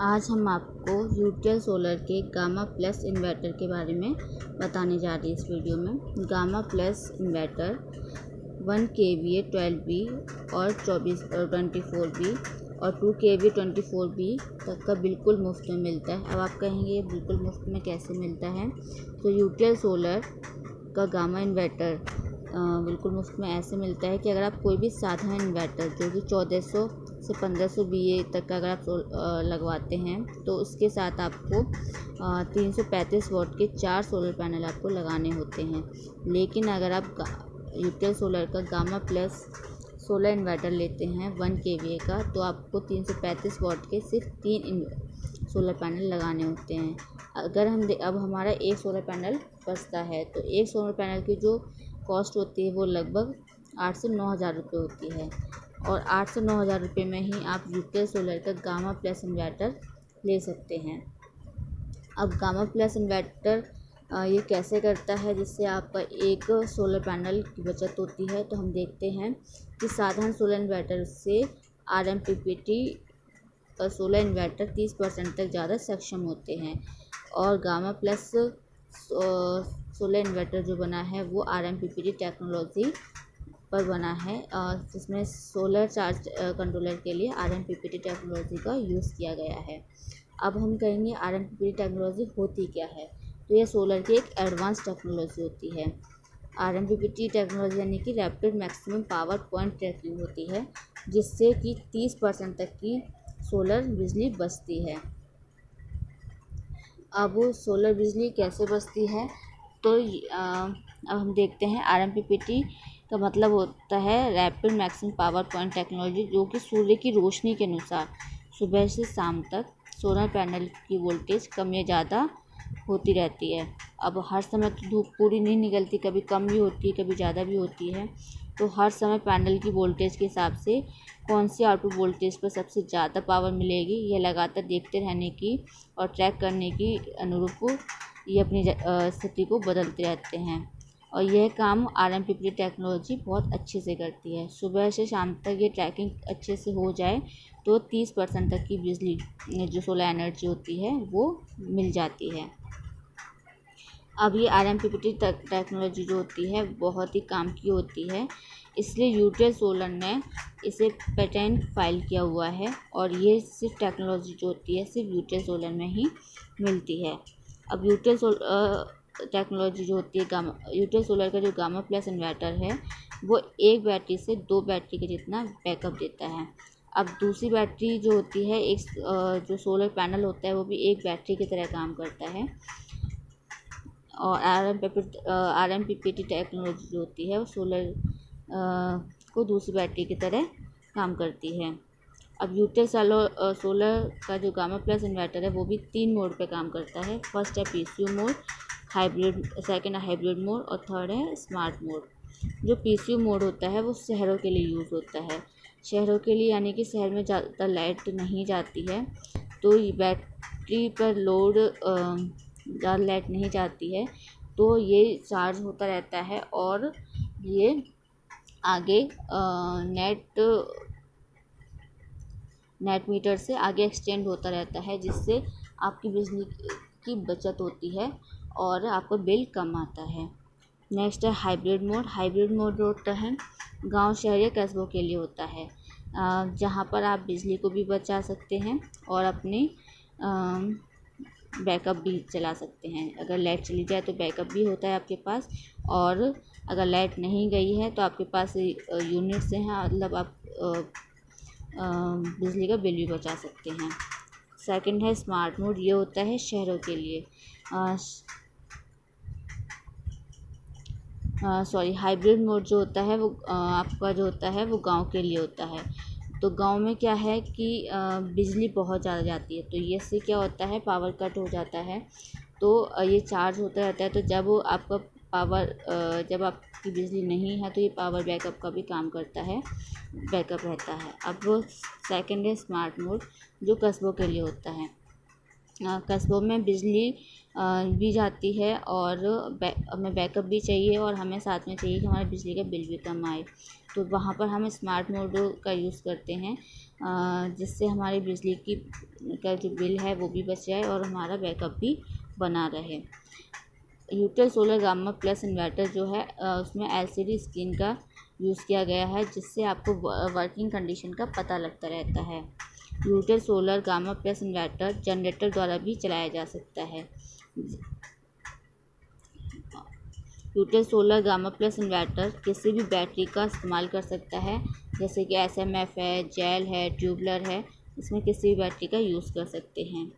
आज हम आपको यूटीएल सोलर के गामा प्लस इन्वर्टर के बारे में बताने जा रही हैं इस वीडियो में। Gamma plus inverter 1 kVA 12V और 24V और 2 kVA 24V तक का बिल्कुल मुफ्त में मिलता है। अब आप कहेंगे ये बिल्कुल मुफ्त में कैसे मिलता है? तो यूटीएल सोलर का गामा इन्वर्टर बिल्कुल मुफ्त में ऐसे मिलता है कि अगर आप कोई भी साधारण इन्वर्टर जो कि 1400 से 1500 VA तक का अगर आप लगवाते हैं तो उसके साथ आपको 335 वॉट के 4 सोलर पैनल आपको लगाने होते हैं। लेकिन अगर आप यूटीएल सोलर का गामा प्लस सोलर इन्वर्टर लेते हैं 1 kVA का, तो आपको 335 वॉट के सिर्फ 3 सोलर पैनल लगाने होते हैं। अगर अब हमारा एक सोलर पैनल बचता है तो एक सोलर पैनल की जो कॉस्ट होती है वो लगभग 8 से 9 हज़ार रुपये होती है, और 8 से 9 हज़ार रुपये में ही आप यूटीएल सोलर का गामा प्लस इन्वर्टर ले सकते हैं। अब गामा प्लस इन्वर्टर ये कैसे करता है जिससे आपका एक सोलर पैनल की बचत होती है? तो हम देखते हैं कि साधारण सोलर इन्वर्टर से RMPPT सोलर इन्वर्टर 30% तक ज़्यादा सक्षम होते हैं, और गामा प्लस सोलर इन्वर्टर जो बना है वो RMPPT टेक्नोलॉजी पर बना है, जिसमें सोलर चार्ज कंट्रोलर के लिए RMPPT टेक्नोलॉजी का यूज़ किया गया है। अब हम कहेंगे RMPPT टेक्नोलॉजी होती क्या है? तो यह सोलर की एक एडवांस टेक्नोलॉजी होती है। RMPPT टेक्नोलॉजी यानी कि rapid maximum power point tracking होती है, जिससे कि 30% तक की सोलर बिजली बचती है। अब सोलर बिजली कैसे बचती है? तो अब हम देखते हैं RMPPT का मतलब होता है rapid maximum power point technology, जो कि सूर्य की रोशनी के अनुसार सुबह से शाम तक सोलर पैनल की वोल्टेज कम या ज़्यादा होती रहती है। अब हर समय तो धूप पूरी नहीं निकलती, कभी कम भी होती है, कभी ज़्यादा भी होती है। तो हर समय पैनल की वोल्टेज के हिसाब से कौन सी आउटपुट वोल्टेज पर सबसे ज़्यादा पावर मिलेगी, यह लगातार देखते रहने की और ट्रैक करने की अनुरूप ये अपनी स्थिति को बदलते रहते हैं। और यह काम RMPPT टेक्नोलॉजी बहुत अच्छे से करती है। सुबह से शाम तक ये ट्रैकिंग अच्छे से हो जाए तो 30% तक की बिजली जो सोलर एनर्जी होती है वो मिल जाती है। अब ये RMPPT टेक्नोलॉजी जो होती है बहुत ही काम की होती है, इसलिए यूटीएल सोलर ने इसे पेटेंट फाइल किया हुआ है, और ये सिर्फ टेक्नोलॉजी जो होती है सिर्फ यूटीएल सोलर में ही मिलती है। अब यूटीएल टेक्नोलॉजी जो होती है यूटीएल सोलर का जो गामा प्लस इन्वर्टर है वो एक बैटरी से 2 बैटरी के जितना बैकअप देता है। अब दूसरी बैटरी जो होती है एक जो सोलर पैनल होता है वो भी एक बैटरी की तरह काम करता है, और RMPPT टेक्नोलॉजी जो होती है वो सोलर को दूसरी बैटरी की तरह काम करती है। अब यूटीएल सोलर का जो गामा प्लस इन्वर्टर है वो भी 3 मोड पे काम करता है। फर्स्ट है PCU मोड, सेकंड है हाइब्रिड मोड, और थर्ड है स्मार्ट मोड। जो PCU मोड होता है वो शहरों के लिए यूज़ होता है। शहरों के लिए यानी कि शहर में ज़्यादा लाइट नहीं जाती है, तो बैटरी पर लोड ज़्यादा लाइट नहीं जाती है, तो ये चार्ज होता रहता है और ये आगे नेट मीटर से आगे एक्सटेंड होता रहता है, जिससे आपकी बिजली की बचत होती है और आपका बिल कम आता है। नेक्स्ट है हाइब्रिड मोड। हाइब्रिड मोड जो होता है गांव, शहर या कस्बों के लिए होता है, जहां पर आप बिजली को भी बचा सकते हैं और अपने बैकअप भी चला सकते हैं। अगर लाइट चली जाए तो बैकअप भी होता है आपके पास, और अगर लाइट नहीं गई है तो आपके पास यूनिट्स हैं, मतलब आप बिजली का बिल भी बचा सकते हैं। सेकंड है स्मार्ट मोड। ये होता है शहरों के लिए। हाइब्रिड मोड जो होता है वो आपका जो होता है वो गांव के लिए होता है। तो गांव में क्या है कि बिजली बहुत ज़्यादा जाती है, तो ये से क्या होता है पावर कट हो जाता है, तो ये चार्ज होता रहता है। तो जब आपका जब आपकी बिजली नहीं है तो ये पावर बैकअप का भी काम करता है, बैकअप रहता है। अब सेकंड है स्मार्ट मोड, जो कस्बों के लिए होता है। कस्बों में बिजली भी जाती है और हमें बैकअप भी चाहिए, और हमें साथ में चाहिए कि हमारे बिजली का बिल भी कम आए, तो वहाँ पर हम स्मार्ट मोड का यूज़ करते हैं। जिससे हमारी बिजली की का जो बिल है वो भी बच जाए और हमारा बैकअप भी बना रहे। यूटेल सोलर गामा प्लस इन्वर्टर जो है उसमें LCD स्क्रीन का यूज़ किया गया है, जिससे आपको वर्किंग कंडीशन का पता लगता रहता है। UTL solar gamma plus inverter generator द्वारा भी चलाया जा सकता है। UTL solar gamma plus inverter किसी भी बैटरी का इस्तेमाल कर सकता है, जैसे कि SMF है, जेल है, ट्यूबलर है, इसमें किसी भी बैटरी का यूज़ कर सकते हैं।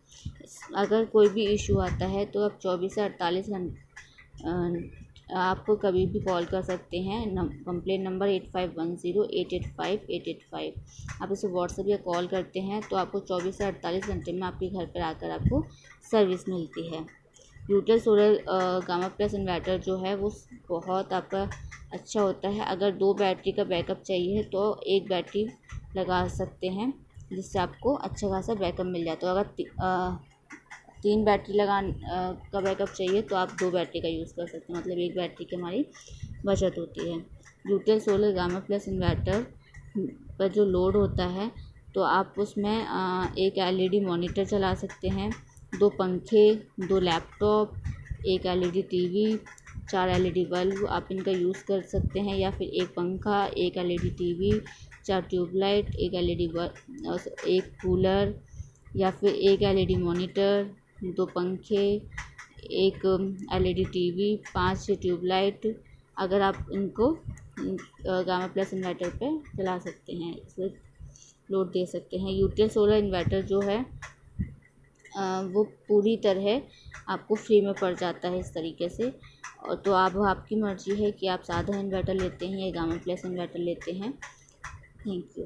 अगर कोई भी इशू आता है तो आप 24 से 48 घंटे आपको कभी भी कॉल कर सकते हैं। Complain number 8510885885। आप इसे व्हाट्सएप या कॉल करते हैं तो आपको 24 से 48 घंटे में आपके घर पर आकर आपको सर्विस मिलती है। UTL solar gamma plus inverter जो है वो बहुत आपका अच्छा होता है। अगर 2 बैटरी का बैकअप चाहिए तो एक बैटरी लगा सकते हैं, जिससे आपको अच्छा खासा बैकअप मिल जाता है। अगर 3 बैटरी का बैकअप चाहिए तो आप 2 बैटरी का यूज़ कर सकते हैं, मतलब एक बैटरी की हमारी बचत होती है। UTL solar gamma plus inverter पर जो लोड होता है तो आप उसमें एक LED मॉनिटर चला सकते हैं, 2 पंखे, 2 लैपटॉप, एक LED TV, 4 LED बल्ब आप इनका यूज़ कर सकते हैं, या फिर एक पंखा, एक LED TV, 4 ट्यूबलाइट, एक LED बल्ब, एक कूलर, या फिर एक LED मॉनिटर, 2 पंखे, एक LED TV, 5 ट्यूबलाइट। अगर आप इनको गामा प्लस इन्वर्टर पे चला सकते हैं, इसे लोड दे सकते हैं। यूटेल सोलर इन्वर्टर जो है वो पूरी तरह आपको फ्री में पड़ जाता है इस तरीके से। और तो आपकी मर्ज़ी है कि आप सादा इन्वर्टर लेते हैं या गामा प्लस इन्वर्टर लेते हैं। Thank you.